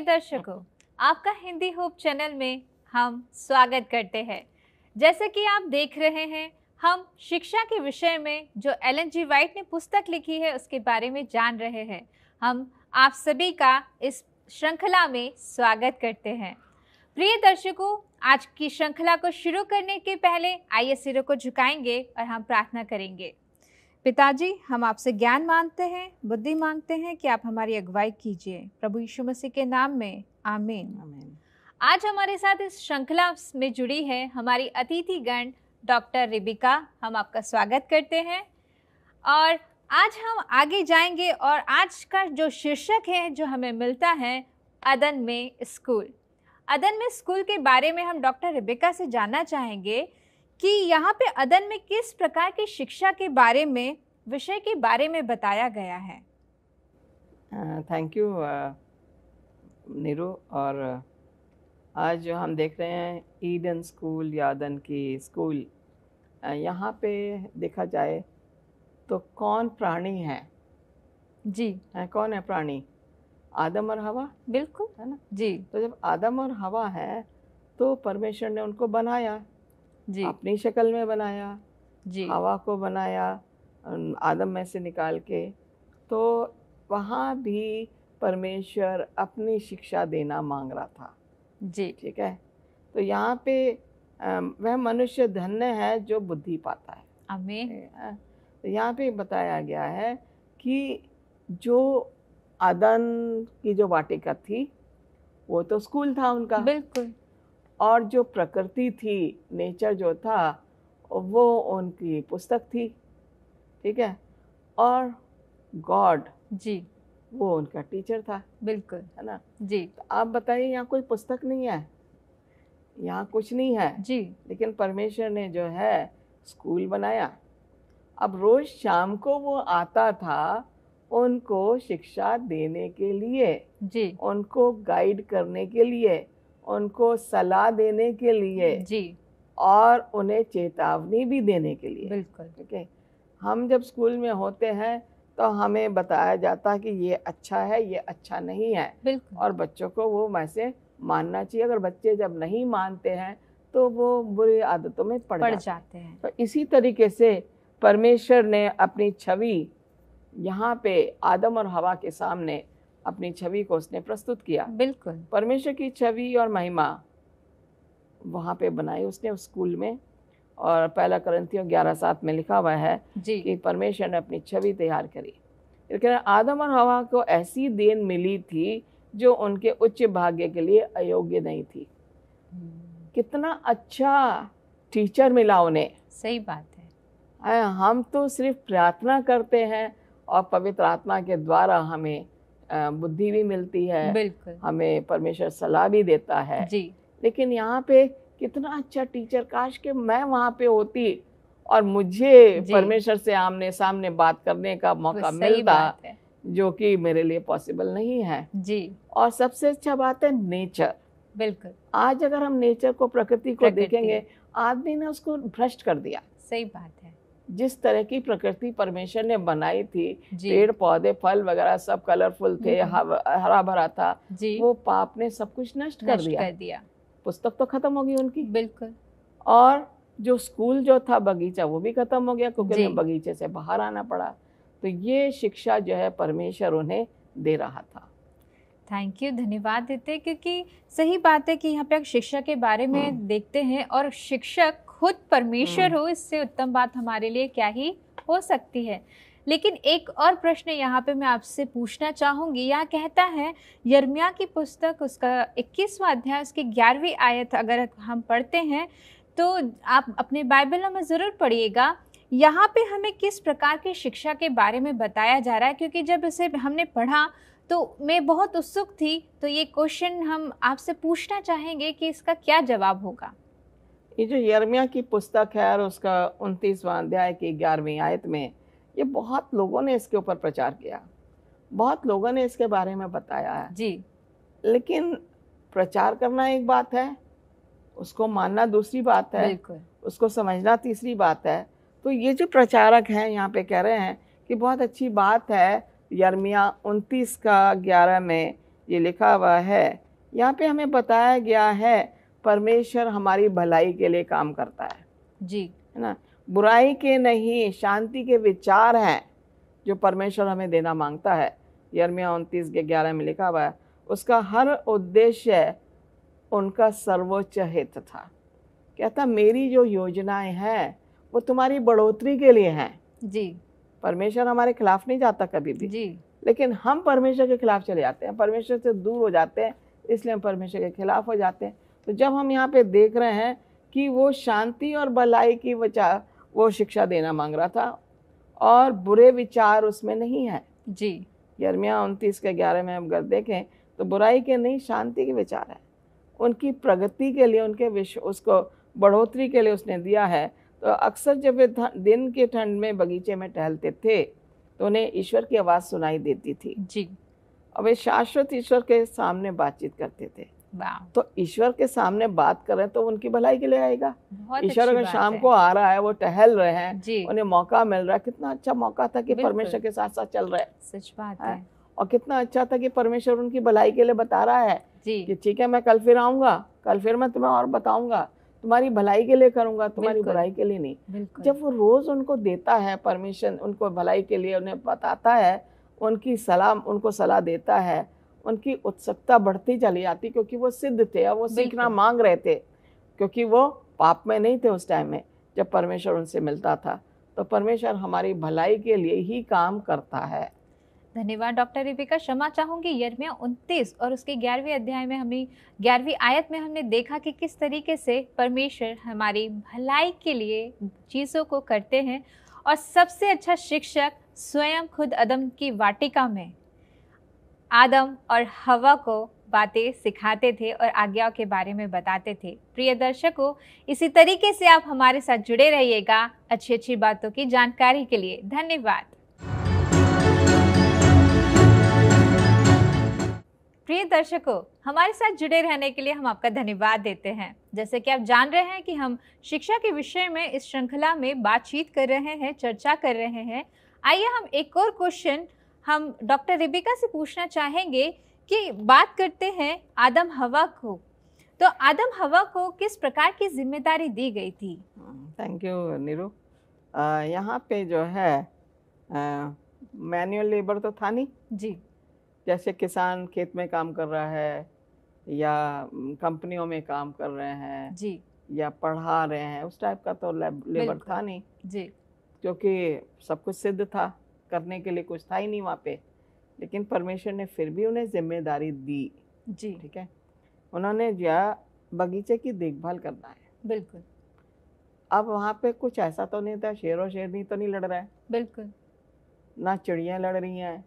दर्शकों, आपका Hindi hope channel में हम स्वागत करते हैं। जैसे कि आप देख रहे हैं, हम शिक्षा के विषय में जो एलन जी वाइट ने पुस्तक लिखी है उसके बारे में जान रहे हैं। हम आप सभी का इस श्रृंखला में स्वागत करते हैं। प्रिय दर्शकों, आज की श्रृंखला को शुरू करने के पहले आइए सिरों को झुकाएंगे और हम प्रार्थना करेंगे। पिताजी, हम आपसे ज्ञान मांगते हैं, बुद्धि मांगते हैं कि आप हमारी अगुवाई कीजिए। प्रभु यीशु मसीह के नाम में आमीन। आमीन। आज हमारे साथ इस श्रृंखला में जुड़ी है हमारी अतिथिगण डॉक्टर रिबिका। हम आपका स्वागत करते हैं और आज हम आगे जाएंगे और आज का जो शीर्षक है जो हमें मिलता है अदन में स्कूल। अदन में स्कूल के बारे में हम डॉक्टर रिबिका से जानना चाहेंगे कि यहाँ पे अदन में किस प्रकार की शिक्षा के बारे में, विषय के बारे में बताया गया है। Thank you Neeru. और आज जो हम देख रहे हैं ईडन स्कूल या अदन की स्कूल, यहाँ पे देखा जाए तो कौन प्राणी है जी, कौन है प्राणी? आदम और हवा, बिल्कुल, है ना जी। तो जब आदम और हवा है तो परमेश्वर ने उनको बनाया, जी, अपनी शक्ल में बनाया, जी, हवा को बनाया आदम में से निकाल के। तो वहाँ भी परमेश्वर अपनी शिक्षा देना मांग रहा था। जी, ठीक है, तो यहाँ पे वह मनुष्य धन्य है जो बुद्धि पाता है। आमीन। तो यहाँ पे बताया गया है कि जो अदन की जो वाटिका थी वो तो स्कूल था उनका, बिल्कुल, और जो प्रकृति थी, नेचर जो था, वो उनकी पुस्तक थी। ठीक है, और गॉड जी, वो उनका टीचर था, बिल्कुल, है ना। जी, तो आप बताइए, यहाँ कोई पुस्तक नहीं है, यहाँ कुछ नहीं है, जी, लेकिन परमेश्वर ने जो है स्कूल बनाया। अब रोज शाम को वो आता था उनको शिक्षा देने के लिए, जी, उनको गाइड करने के लिए, उनको सलाह देने के लिए, जी, और उन्हें चेतावनी भी देने के लिए। बिल्कुल, ठीक है, हम जब स्कूल में होते हैं तो हमें बताया जाता है कि ये अच्छा है, ये अच्छा नहीं है, बिल्कुल, और बच्चों को वो वैसे मानना चाहिए। अगर बच्चे जब नहीं मानते हैं तो वो बुरी आदतों में पड़ जाते हैं। तो इसी तरीके से परमेश्वर ने अपनी छवि यहाँ पे आदम और हवा के सामने अपनी छवि को उसने प्रस्तुत किया। बिल्कुल, परमेश्वर की छवि और महिमा वहाँ पे बनाई उसने उस स्कूल में। और पहला करंथियों 11:7 में लिखा हुआ है जी, कि परमेश्वर ने अपनी छवि तैयार करी। लेकिन आदम और हवा को ऐसी देन मिली थी जो उनके उच्च भाग्य के लिए अयोग्य नहीं थी। कितना अच्छा टीचर मिला उन्हें। सही बात हम तो सिर्फ प्रार्थना करते हैं और पवित्र आत्मा के द्वारा हमें बुद्धि भी मिलती है, बिल्कुल, हमें परमेश्वर सलाह भी देता है। जी, लेकिन यहाँ पे कितना अच्छा टीचर, काश कि मैं वहाँ पे होती और मुझे जी, परमेश्वर से आमने सामने बात करने का मौका सही मिलता, बात है। जो कि मेरे लिए पॉसिबल नहीं है। जी, और सबसे अच्छा बात है नेचर। बिल्कुल, आज अगर हम नेचर को, प्रकृति को देखेंगे, आदमी ने उसको भ्रष्ट कर दिया। सही बात है। जिस तरह की प्रकृति परमेश्वर ने बनाई थी, जी, पेड़ पौधे फल वगैरह सब कलरफुल थे, हरा भरा था, जी, वो पाप ने सब कुछ नष्ट कर दिया। पुस्तक तो खत्म हो गई उनकी, बिल्कुल, और जो स्कूल जो था, बगीचा, वो भी खत्म हो गया क्योंकि जी, उन्हें बगीचे से बाहर आना पड़ा। तो ये शिक्षा जो है परमेश्वर उन्हें दे रहा था। थैंक यू, धन्यवाद देते हैं, क्योंकि सही बात है कि यहाँ पे शिक्षा के बारे में देखते हैं और शिक्षक खुद परमेश्वर हो, इससे उत्तम बात हमारे लिए क्या ही हो सकती है। लेकिन एक और प्रश्न यहाँ पे मैं आपसे पूछना चाहूँगी। यहाँ कहता है यिर्मयाह की पुस्तक, उसका 21वां अध्याय, उसकी 11वीं आयत अगर हम पढ़ते हैं तो आप अपने बाइबलों में ज़रूर पढ़िएगा। यहाँ पे हमें किस प्रकार की शिक्षा के बारे में बताया जा रहा है, क्योंकि जब इसे हमने पढ़ा तो मैं बहुत उत्सुक थी। तो ये क्वेश्चन हम आपसे पूछना चाहेंगे कि इसका क्या जवाब होगा। ये जो यिर्मयाह की पुस्तक है और उसका 29वां अध्याय की 11वीं आयत में, ये बहुत लोगों ने इसके ऊपर प्रचार किया, बहुत लोगों ने इसके बारे में बताया है जी, लेकिन प्रचार करना एक बात है, उसको मानना दूसरी बात है, बिल्कुल, उसको समझना तीसरी बात है। तो ये जो प्रचारक हैं यहाँ पे कह रहे हैं कि बहुत अच्छी बात है, यिर्मयाह 29 का 11 में ये लिखा हुआ है, यहाँ पे हमें बताया गया है परमेश्वर हमारी भलाई के लिए काम करता है जी, है ना। बुराई के नहीं, शांति के विचार हैं जो परमेश्वर हमें देना मांगता है। यिर्मयाह 29:11 में लिखा हुआ है, उसका हर उद्देश्य उनका सर्वोच्च हित था। कहता मेरी जो योजनाएं हैं वो तुम्हारी बढ़ोतरी के लिए हैं। जी, परमेश्वर हमारे खिलाफ नहीं जाता कभी भी, जी, लेकिन हम परमेश्वर के खिलाफ चले जाते हैं, परमेश्वर से दूर हो जाते हैं, इसलिए हम परमेश्वर के खिलाफ हो जाते हैं। तो जब हम यहाँ पे देख रहे हैं कि वो शांति और भलाई की विचार वो शिक्षा देना मांग रहा था और बुरे विचार उसमें नहीं है। जी, यिर्मयाह 29:11 में हम अगर देखें तो बुराई के नहीं, शांति के विचार है। उनकी प्रगति के लिए, उनके विश्व उसको बढ़ोतरी के लिए उसने दिया है। तो अक्सर जब वे दिन के ठंड में बगीचे में टहलते थे तो उन्हें ईश्वर की आवाज़ सुनाई देती थी जी, और वे शाश्वत ईश्वर के सामने बातचीत करते थे। वाह, तो ईश्वर के सामने बात करें तो उनकी भलाई के लिए आएगा। बहुत ईश्वर अच्छी अगर बात शाम है। को आ रहा है, वो टहल रहे हैं, जी, उन्हें मौका मिल रहा है, कितना अच्छा मौका था कि बिल्कुल। परमेश्वर के साथ साथ चल रहे सच बात हैं, है। और कितना अच्छा था कि परमेश्वर उनकी भलाई के लिए बता रहा है जी, कि ठीक है, मैं कल फिर आऊंगा, कल फिर मैं तुम्हें और बताऊंगा, तुम्हारी भलाई के लिए करूंगा, तुम्हारी बिल्कुल। बुराई के लिए नहीं। बिल्कुल, जब वो रोज उनको देता है परमिशन, उनको भलाई के लिए उन्हें बताता है, उनकी सलाह, उनको सलाह देता है, उनकी उत्सुकता बढ़ती चली जाती, क्योंकि वो सिद्ध थे और वो सीखना बिल्कुल। मांग रहे थे, क्योंकि वो पाप में नहीं थे उस टाइम में जब परमेश्वर उनसे मिलता था। तो परमेश्वर हमारी भलाई के लिए ही काम करता है। धन्यवाद डॉक्टर रिबिका। क्षमा चाहूंगी, यिर्मयाह 29 और उसके 11वें अध्याय में हमें 11वीं आयत में हमने देखा कि किस तरीके से परमेश्वर हमारी भलाई के लिए चीज़ों को करते हैं, और सबसे अच्छा शिक्षक स्वयं खुद अदम की वाटिका में आदम और हवा को बातें सिखाते थे और आज्ञाओं के बारे में बताते थे। प्रिय दर्शकों, इसी तरीके से आप हमारे साथ जुड़े रहिएगा अच्छी अच्छी बातों की जानकारी के लिए। धन्यवाद। प्रिय दर्शकों, हमारे साथ जुड़े रहने के लिए हम आपका धन्यवाद देते हैं। जैसे कि आप जान रहे हैं कि हम शिक्षा के विषय में इस श्रृंखला में बातचीत कर रहे हैं, चर्चा कर रहे हैं। आइए हम एक और क्वेश्चन हम डॉक्टर रिबिका से पूछना चाहेंगे कि बात करते हैं आदम हवा को। तो आदम हवा को किस प्रकार की जिम्मेदारी दी गई थी? Thank you Neeru. यहाँ पे जो है मैनुअल लेबर तो था नहीं, जी, जैसे किसान खेत में काम कर रहा है या कंपनियों में काम कर रहे हैं जी, या पढ़ा रहे हैं, उस टाइप का तो लेबर बिल्कुल। था नहीं, जी, क्योंकि सब कुछ सिद्ध था, करने के लिए कुछ था ही नहीं वहाँ पे। लेकिन परमेश्वर ने फिर भी उन्हें जिम्मेदारी दी। जी, ठीक है, उन्होंने जो बगीचे की देखभाल करना है। बिल्कुल, अब वहाँ पे कुछ ऐसा तो नहीं था, शेर और शेरनी तो नहीं लड़ रहा है, बिल्कुल, ना चिड़ियाँ लड़ रही हैं,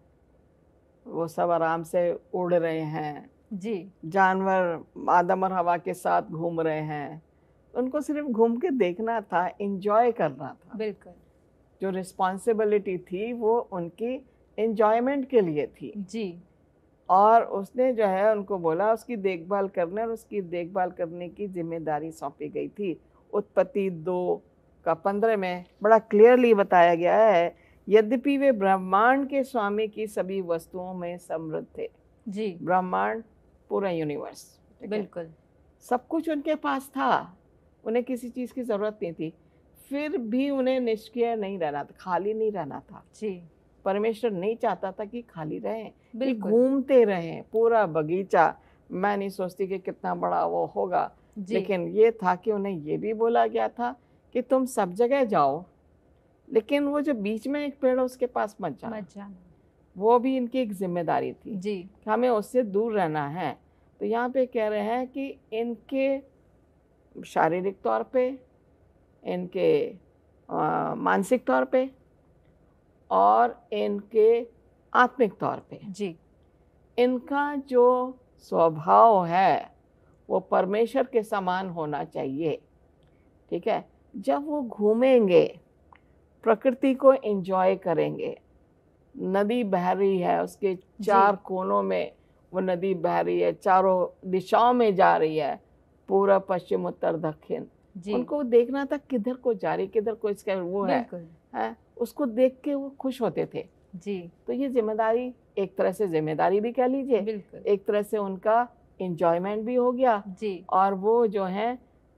वो सब आराम से उड़ रहे हैं, जी, जानवर आदम और हवा के साथ घूम रहे हैं। उनको सिर्फ घूम के देखना था, एंजॉय करना था। बिल्कुल, जो रिस्पॉन्सिबिलिटी थी वो उनकी एंजॉयमेंट के लिए थी, जी, और उसने जो है उनको बोला उसकी देखभाल करने, और उसकी देखभाल करने की जिम्मेदारी सौंपी गई थी। उत्पत्ति 2:15 में बड़ा क्लियरली बताया गया है, यद्यपि वे ब्रह्मांड के स्वामी की सभी वस्तुओं में समृद्ध थे। जी, ब्रह्मांड, पूरा यूनिवर्स, ठीक है? बिल्कुल, सब कुछ उनके पास था, उन्हें किसी चीज़ की ज़रूरत नहीं थी, फिर भी उन्हें निष्क्रिय नहीं रहना था, खाली नहीं रहना था। जी, परमेश्वर नहीं चाहता था कि खाली रहें, कि बिल्कुल, घूमते रहें पूरा बगीचा। मैं नहीं सोचती कि कितना बड़ा वो होगा, जी, लेकिन ये था कि उन्हें ये भी बोला गया था कि तुम सब जगह जाओ, लेकिन वो जो बीच में एक पेड़ है उसके पास मत जाना। मत जाना। वो भी इनकी एक जिम्मेदारी थी जी, कि हमें उससे दूर रहना है। तो यहाँ पे कह रहे हैं कि इनके शारीरिक तौर पे, इनके मानसिक तौर पे और इनके आत्मिक तौर पे, जी, इनका जो स्वभाव है वो परमेश्वर के समान होना चाहिए। ठीक है, जब वो घूमेंगे, प्रकृति को एंजॉय करेंगे, नदी बह रही है, उसके चार कोनों में वो नदी बह रही है, चारों दिशाओं में जा रही है, पूरा पश्चिम उत्तर दक्षिण, जी, उनको देखना था किधर को जा रही, किधर को इसका वो है, बिल्कुल, है उसको देख के वो खुश होते थे। जी तो ये जिम्मेदारी, एक तरह से जिम्मेदारी भी कह लीजिए, बिल्कुल एक तरह से उनका इंजॉयमेंट भी हो गया। जी और वो जो है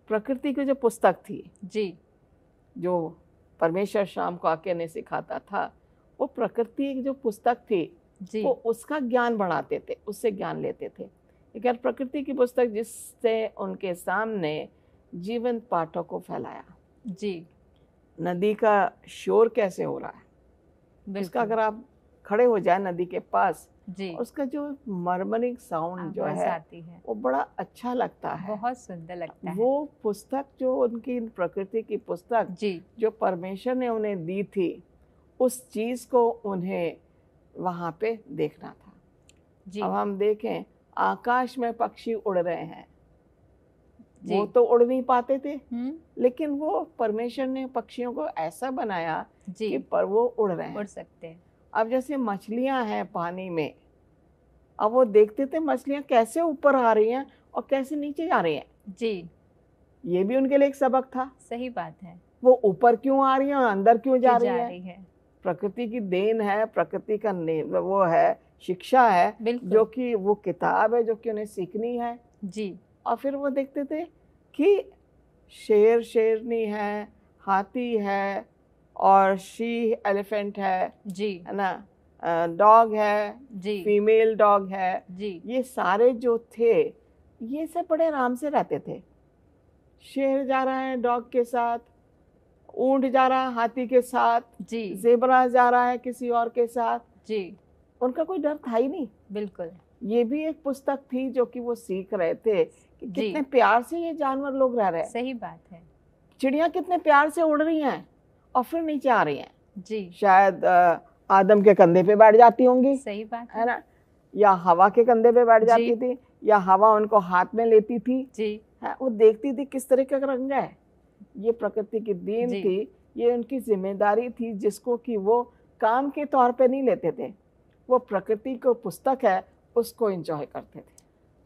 प्रकृति की जो पुस्तक थी, जी जो परमेश्वर शाम को आके ने सिखाता था, वो प्रकृति की जो पुस्तक थी जी वो उसका ज्ञान बढ़ाते थे, उससे ज्ञान लेते थे। लेकिन प्रकृति की पुस्तक जिससे उनके सामने जीवंत पाठों को फैलाया। जी नदी का शोर कैसे हो रहा है, उसका बिल्कुल अगर आप खड़े हो जाए नदी के पास, जी उसका जो मर्मरिंग साउंड जो आवाज है आती है, वो बड़ा अच्छा लगता है। बहुत सुंदर लगता है। वो पुस्तक जो उनकी प्रकृति की पुस्तक जी जो परमेश्वर ने उन्हें दी थी, उस चीज को उन्हें वहां पे देखना था। जी अब हम देखें, आकाश में पक्षी उड़ रहे हैं, जी वो तो उड़ नहीं पाते थे, हम्म लेकिन वो परमेश्वर ने पक्षियों को ऐसा बनाया जी कि पर वो उड़ रहे उड़ हैं। सकते हैं। अब जैसे मछलियां हैं पानी में, अब वो देखते थे मछलियां कैसे ऊपर आ रही हैं और कैसे नीचे जा रही हैं, जी ये भी उनके लिए एक सबक था। सही बात है, वो ऊपर क्यों आ रही हैं और अंदर क्यों जा क्यों रही जा है। रही है, प्रकृति की देन है, प्रकृति का वो है, शिक्षा है, बिल्कुल जो कि वो किताब है जो कि उन्हें सीखनी है। जी और फिर वो देखते थे कि शेर शेरनी है, हाथी है, और शी एलिफेंट है जी ना, डॉग है, जी फीमेल डॉग है, जी ये सारे जो थे ये सब बड़े आराम से रहते थे। शेर जा रहा है डॉग के साथ, ऊंट जा रहा है हाथी के साथ, जी ज़ेबरा जा रहा है किसी और के साथ, जी उनका कोई डर था ही नहीं। बिल्कुल ये भी एक पुस्तक थी जो कि वो सीख रहे थे कि जी कितने प्यार से ये जानवर लोग रह रहे हैं। सही बात है। चिड़िया कितने प्यार से उड़ रही हैं और फिर नीचे आ रही हैं। जी शायद आदम के कंधे पे बैठ जाती होंगी, सही बात है ना, या हवा के कंधे पे बैठ जी। जाती थी, या हवा उनको हाथ में लेती थी। जी है, वो देखती थी किस तरह का रंग है। ये प्रकृति की देन जी थी, ये उनकी जिम्मेदारी थी, जिसको कि वो काम के तौर पे नहीं लेते थे, वो प्रकृति को पुस्तक है उसको एंजॉय करते थे।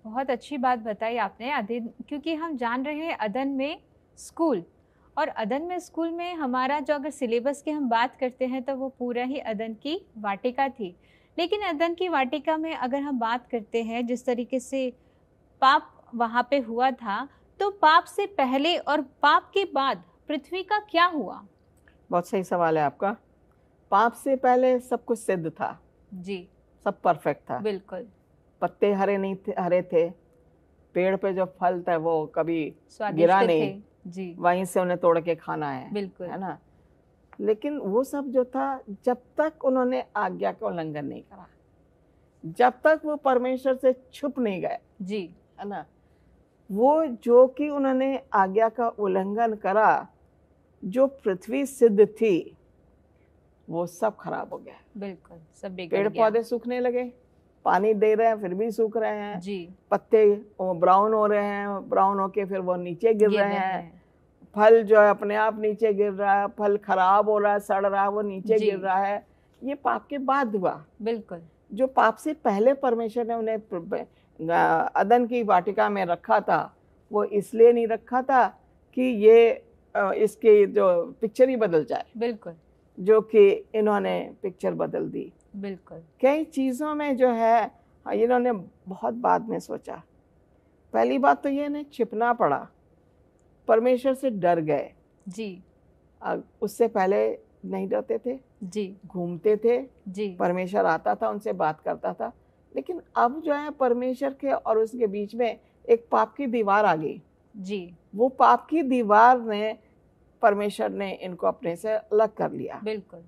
बहुत अच्छी बात बताई आपने अदन, क्योंकि हम जान रहे हैं अदन में स्कूल, और अदन में स्कूल में हमारा जो अगर सिलेबस की हम बात करते हैं तो वो पूरा ही अदन की वाटिका थी। लेकिन अदन की वाटिका में अगर हम बात करते हैं जिस तरीके से पाप वहाँ पे हुआ था, तो पाप से पहले और पाप के बाद पृथ्वी का क्या हुआ? बहुत सही सवाल है आपका। पाप से पहले सब कुछ सिद्ध था, जी सब परफेक्ट था। बिल्कुल पत्ते हरे नहीं थे, हरे थे, पेड़ पे जो फल था वो कभी स्वादिष्ट गिरा थे। नहीं, जी वहीं से उन्हें तोड़ के खाना है बिल्कुल ना। लेकिन वो सब जो था, जब तक उन्होंने आज्ञा का उल्लंघन नहीं करा, जब तक वो परमेश्वर से छुप नहीं गए, जी है ना, वो जो कि उन्होंने आज्ञा का उल्लंघन करा, जो पृथ्वी सिद्ध थी वो सब खराब हो गया। बिल्कुल सब बिगड़ पेड़ गया। पौधे सूखने लगे, पानी दे रहे हैं फिर भी सूख रहे हैं, जी पत्ते ब्राउन हो रहे हैं, ब्राउन होके फिर वो नीचे गिर गिर रहे हैं, फल जो है अपने आप नीचे गिर रहा है, फल खराब हो रहा है, सड़ रहा है, वो नीचे जी। गिर रहा है। ये पाप के बाद हुआ। बिल्कुल जो पाप से पहले परमेश्वर ने उन्हें अदन की वाटिका में रखा था, वो इसलिए नहीं रखा था कि ये इसकी जो पिक्चर ही बदल जाए, बिल्कुल जो कि इन्होंने पिक्चर बदल दी। बिल्कुल कई चीज़ों में जो है इन्होंने बहुत बाद में सोचा। पहली बात तो ये इन्हें छिपना पड़ा, परमेश्वर से डर गए। जी उससे पहले नहीं डरते थे, जी घूमते थे, जी परमेश्वर आता था उनसे बात करता था। लेकिन अब जो है परमेश्वर के और उसके बीच में एक पाप की दीवार आ गई। जी वो पाप की दीवार ने परमेश्वर ने इनको अपने से अलग कर लिया। बिल्कुल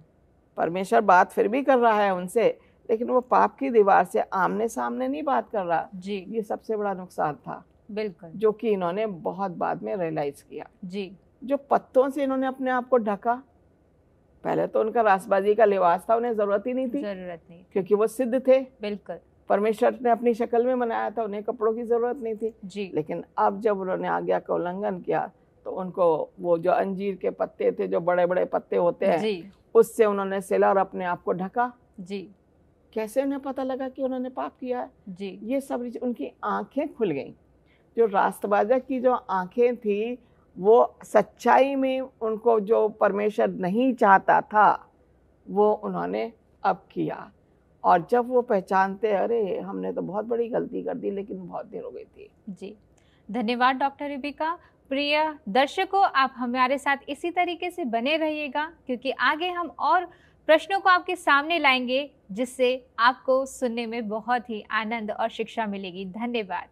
परमेश्वर बात फिर भी कर रहा है उनसे, लेकिन वो पाप की दीवार से आमने सामने नहीं बात कर रहा। जी ये सबसे बड़ा नुकसान था, बिल्कुल जो कि इन्होंने बहुत बाद में रियलाइज किया। जी जो पत्तों से इन्होंने अपने आप को ढका, पहले तो उनका रासबाजी का लिबास था, उन्हें जरूरत ही नहीं थी, जरूरत नहीं, क्योंकि वो सिद्ध थे। बिल्कुल परमेश्वर ने अपनी शक्ल में बनाया था, उन्हें कपड़ों की जरूरत नहीं थी। जी लेकिन अब जब उन्होंने आज्ञा का उल्लंघन किया, तो उनको वो जो अंजीर के पत्ते थे, जो बड़े बड़े पत्ते होते हैं, जी उससे उन्होंने सिला और अपने आप को ढका। जी कैसे उन्हें पता लगा कि उन्होंने पाप किया है? जी ये सब उनकी आंखें खुल गईं। जो रास्तबाजक की जो आंखें थी, वो सच्चाई में उनको जो परमेश्वर नहीं चाहता था, वो उन्होंने अब किया। और जब वो पहचानते, अरे हमने तो बहुत बड़ी गलती कर दी, लेकिन बहुत देर हो गई थी। जी, धन्यवाद डॉक्टर रिबिका। प्रिय दर्शकों, आप हमारे साथ इसी तरीके से बने रहिएगा, क्योंकि आगे हम और प्रश्नों को आपके सामने लाएंगे, जिससे आपको सुनने में बहुत ही आनंद और शिक्षा मिलेगी। धन्यवाद।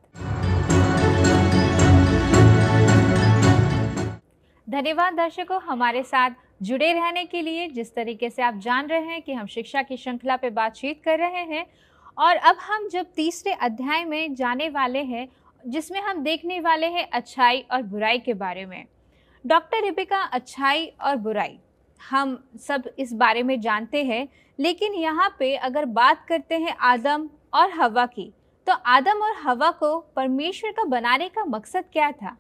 धन्यवाद दर्शकों, हमारे साथ जुड़े रहने के लिए। जिस तरीके से आप जान रहे हैं कि हम शिक्षा की श्रृंखला पे बातचीत कर रहे हैं, और अब हम जब तीसरे अध्याय में जाने वाले हैं, जिसमें हम देखने वाले हैं अच्छाई और बुराई के बारे में। डॉक्टर रिबिका, अच्छाई और बुराई हम सब इस बारे में जानते हैं, लेकिन यहाँ पे अगर बात करते हैं आदम और हवा की, तो आदम और हवा को परमेश्वर का बनाने का मकसद क्या था?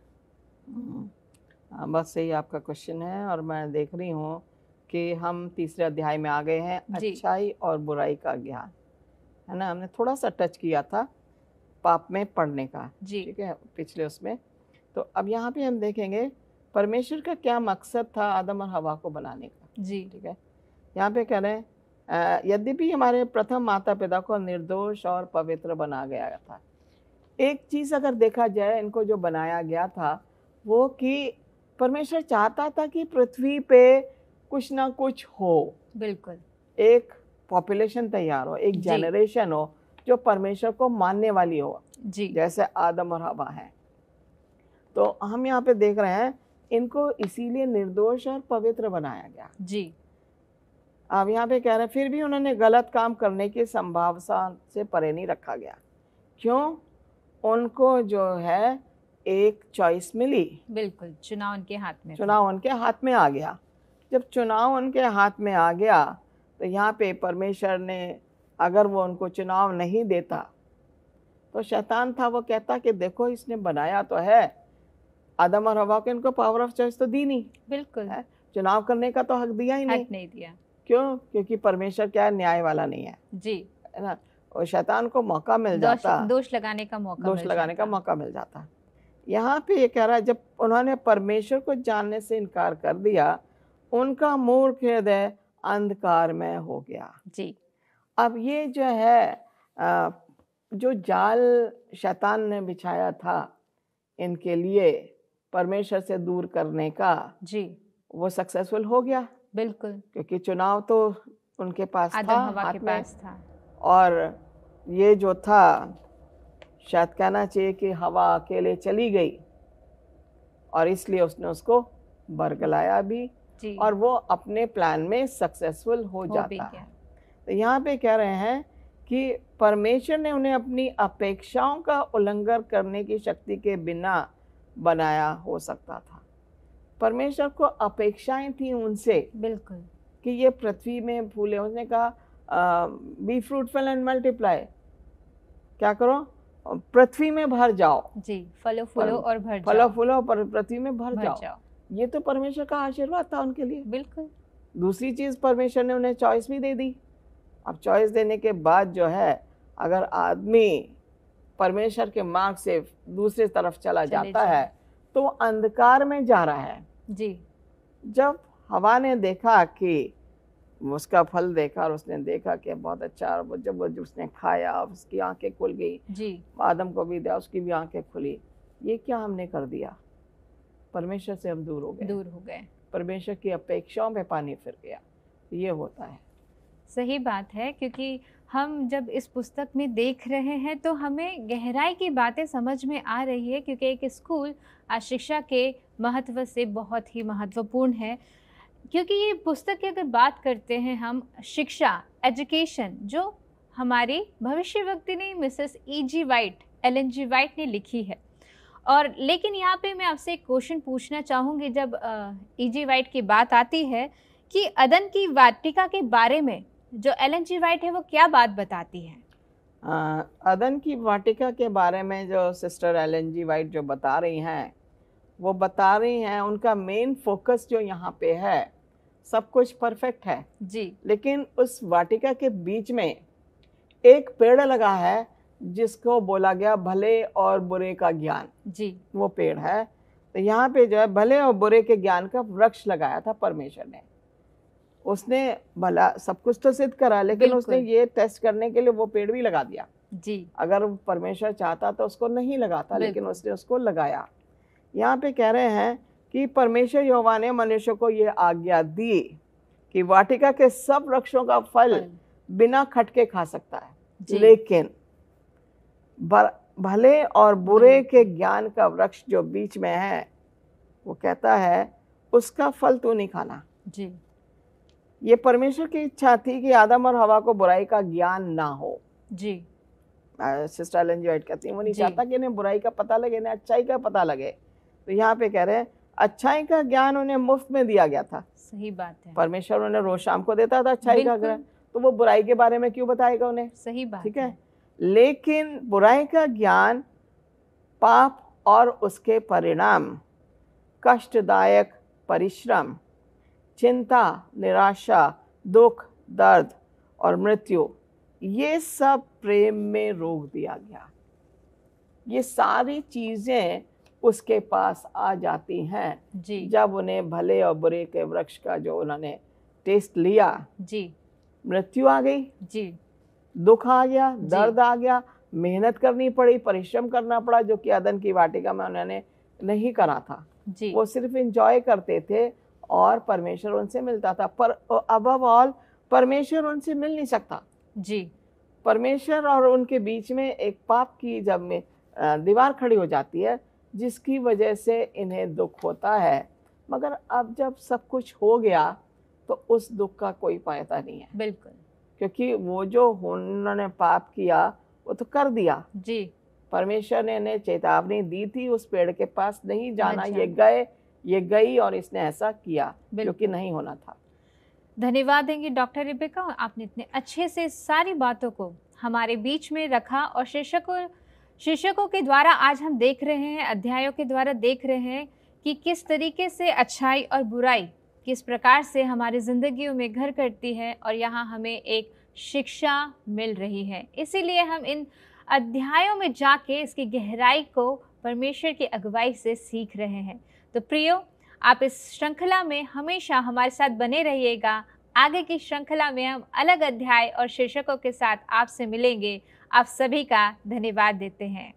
बस यही आपका क्वेश्चन है, और मैं देख रही हूँ कि हम तीसरे अध्याय में आ गए हैं, अच्छाई और बुराई का ज्ञान, है ना। हमने थोड़ा सा टच किया था पाप में पड़ने का, ठीक है, पिछले उसमें। तो अब यहाँ पे हम देखेंगे परमेश्वर का क्या मकसद था आदम और हवा को बनाने का। जी, ठीक है। यहाँ पे कह रहे हैं, यद्यपि हमारे प्रथम माता पिता को निर्दोष और पवित्र बना गया था। एक चीज़ अगर देखा जाए, इनको जो बनाया गया था वो कि परमेश्वर चाहता था कि पृथ्वी पे कुछ ना कुछ हो, बिल्कुल, एक पॉपुलेशन तैयार हो, एक जनरेशन हो जो परमेश्वर को मानने वाली हो, जी, जैसे आदम और हवा हैं। तो हम यहाँ पे देख रहे हैं, इनको इसीलिए निर्दोष और पवित्र बनाया गया। जी, अब यहाँ पे कह रहे हैं, फिर भी उन्होंने गलत काम करने की संभावना से परे नहीं रखा गया। क्यों? उनको जो है एक चॉइस मिली। बिल्कुल, चुनाव उनके हाथ में, चुनाव उनके हाथ में आ गया। जब चुनाव उनके हाथ में आ गया, तो यहाँ पे परमेश्वर ने, अगर वो उनको चुनाव नहीं देता, तो शैतान था, वो कहता कि देखो इसने बनाया तो है आदम और हवा को, इनको पावर ऑफ चॉइस तो दी नहीं, बिल्कुल है, चुनाव करने का तो हक दिया ही नहीं दिया। क्यों? क्योंकि परमेश्वर क्या है, न्याय वाला नहीं है, जी, है ना। और शैतान को मौका मिल जाता, दोष लगाने का मौका मिल जाता। यहाँ पे ये कह रहा है, जब उन्होंने परमेश्वर को जानने से इनकार कर दिया, उनका मूर्ख हृदय अंधकार में हो गया। जी, अब ये जो है, जो जाल शैतान ने बिछाया था इनके लिए परमेश्वर से दूर करने का, जी, वो सक्सेसफुल हो गया। बिल्कुल, क्योंकि चुनाव तो उनके पास था, हाथ में था। और ये जो था, शायद कहना चाहिए कि हवा अकेले चली गई, और इसलिए उसने उसको बरगलाया भी, और वो अपने प्लान में सक्सेसफुल हो जाता है। तो यहाँ पे कह रहे हैं कि परमेश्वर ने उन्हें अपनी अपेक्षाओं का उल्लंघन करने की शक्ति के बिना बनाया हो सकता था। परमेश्वर को अपेक्षाएं थी उनसे, बिल्कुल, कि ये पृथ्वी में फूले। उसने कहा बी फ्रूटफुल एंड मल्टीप्लाई, क्या करो, पृथ्वी में भर जाओ, जी, फलो फूलो और भर जाओ, फलो फूलो पर पृथ्वी में भर जाओ। ये तो परमेश्वर का आशीर्वाद था उनके लिए, बिल्कुल। दूसरी चीज, परमेश्वर ने उन्हें चॉइस भी दे दी। अब चॉइस देने के बाद जो है, अगर आदमी परमेश्वर के मार्ग से दूसरे तरफ चला जाता है, तो अंधकार में जा रहा है। जी, जब हवा ने देखा कि उसका फल देखा, और उसने देखा कि बहुत अच्छा, और जब उसने खाया, उसकी आंखें खुल गई, जी, आदम को भी दिया, उसकी भी आंखें खुली। ये क्या हमने कर दिया? परमेश्वर से हम दूर हो गए, परमेश्वर की अपेक्षाओं में पानी फिर गया। ये होता है। सही बात है, क्योंकि हम जब इस पुस्तक में देख रहे हैं, तो हमें गहराई की बातें समझ में आ रही है, क्योंकि एक स्कूल आज शिक्षा के महत्व से बहुत ही महत्वपूर्ण है। क्योंकि ये पुस्तक की अगर बात करते हैं हम, शिक्षा, एजुकेशन, जो हमारी भविष्यवक्तिनी Mrs E.G. White, Ellen G. White ने लिखी है। और लेकिन यहाँ पे मैं आपसे एक क्वेश्चन पूछना चाहूँगी, जब E.G. वाइट की बात आती है कि अदन की वाटिका के बारे में जो Ellen G. वाइट है, वो क्या बात बताती है? अदन की वाटिका के बारे में जो सिस्टर Ellen G. वाइट जो बता रही हैं, वो बता रही हैं, उनका मेन फोकस जो यहाँ पे है, सब कुछ परफेक्ट है, जी, लेकिन उस वाटिका के बीच में एक पेड़ लगा है जिसको बोला गया भले और बुरे का ज्ञान, जी, वो पेड़ है। तो यहाँ पे जो है भले और बुरे के ज्ञान का वृक्ष लगाया था परमेश्वर ने। उसने भला सब कुछ तो सिद्ध करा, लेकिन उसने बिल्कुल। ये टेस्ट करने के लिए वो पेड़ भी लगा दिया। जी अगर परमेश्वर चाहता तो उसको नहीं लगाता, लेकिन बिल्कुल। उसने उसको लगाया। यहाँ पे कह रहे हैं कि परमेश्वर यहोवा ने मनुष्य को ये आज्ञा दी कि वाटिका के सब वृक्षों का फल फल। बिना खटके खा सकता है, जी लेकिन भले और बुरे बुरे के ज्ञान का वृक्ष जो बीच में है, वो कहता है उसका फल तू नहीं खाना। जी ये परमेश्वर की इच्छा थी कि आदम और हवा को बुराई का ज्ञान ना हो। जी सिस्टर एलन जी वाइट कहती हैं वो नहीं जी। चाहता कि इन्हें बुराई का पता लगे, इन्हें अच्छाई का पता लगे। तो यहाँ पे कह रहे हैं अच्छाई का ज्ञान उन्हें मुफ्त में दिया गया था। सही बात है। परमेश्वर उन्हें रोज शाम को देता था अच्छाई का बिल्कुल। ज्ञान, तो वो बुराई के बारे में क्यों बताएगा उन्हें? सही बात ठीक है। लेकिन बुराई का ज्ञान, पाप और उसके परिणाम, कष्टदायक परिश्रम, चिंता, निराशा, दुख, दर्द और मृत्यु, ये सब प्रेम में रोक दिया गया। ये सारी चीजें उसके पास आ जाती हैं जी जब उन्हें भले और बुरे के वृक्ष का जो उन्होंने टेस्ट लिया। जी मृत्यु आ गई, जी दुख आ गया, दर्द आ गया, मेहनत करनी पड़ी, परिश्रम करना पड़ा, जो कि अदन की वाटिका में उन्होंने नहीं करा था। जी वो सिर्फ एंजॉय करते थे और परमेश्वर उनसे मिलता था। पर अबव ऑल परमेश्वर उनसे मिल नहीं सकता। जी परमेश्वर और उनके बीच में एक पाप की जब में दीवार खड़ी हो जाती है, जिसकी वजह से इन्हें दुख होता है। मगर अब जब सब कुछ हो गया तो उस दुख का कोई फायदा नहीं है, बिल्कुल। क्योंकि वो जो उन्होंने पाप किया वो तो कर दिया। जी परमेश्वर ने इन्हें चेतावनी दी थी उस पेड़ के पास नहीं जाना, अच्छा। ये गई और इसने ऐसा किया जो कि बिल्कुल। नहीं होना था। धन्यवाद देंगे डॉक्टर रिबेका, आपने इतने अच्छे से सारी बातों को हमारे बीच में रखा और शिक्षकों के द्वारा आज हम देख रहे हैं, अध्यायों के द्वारा देख रहे हैं कि किस तरीके से अच्छाई और बुराई किस प्रकार से हमारी जिंदगियों में घर करती है और यहाँ हमें एक शिक्षा मिल रही है। इसीलिए हम इन अध्यायों में जाके इसकी गहराई को परमेश्वर की अगुवाई से सीख रहे हैं। तो प्रियो, आप इस श्रृंखला में हमेशा हमारे साथ बने रहिएगा। आगे की श्रृंखला में हम अलग अध्याय और शीर्षकों के साथ आपसे मिलेंगे। आप सभी का धन्यवाद देते हैं।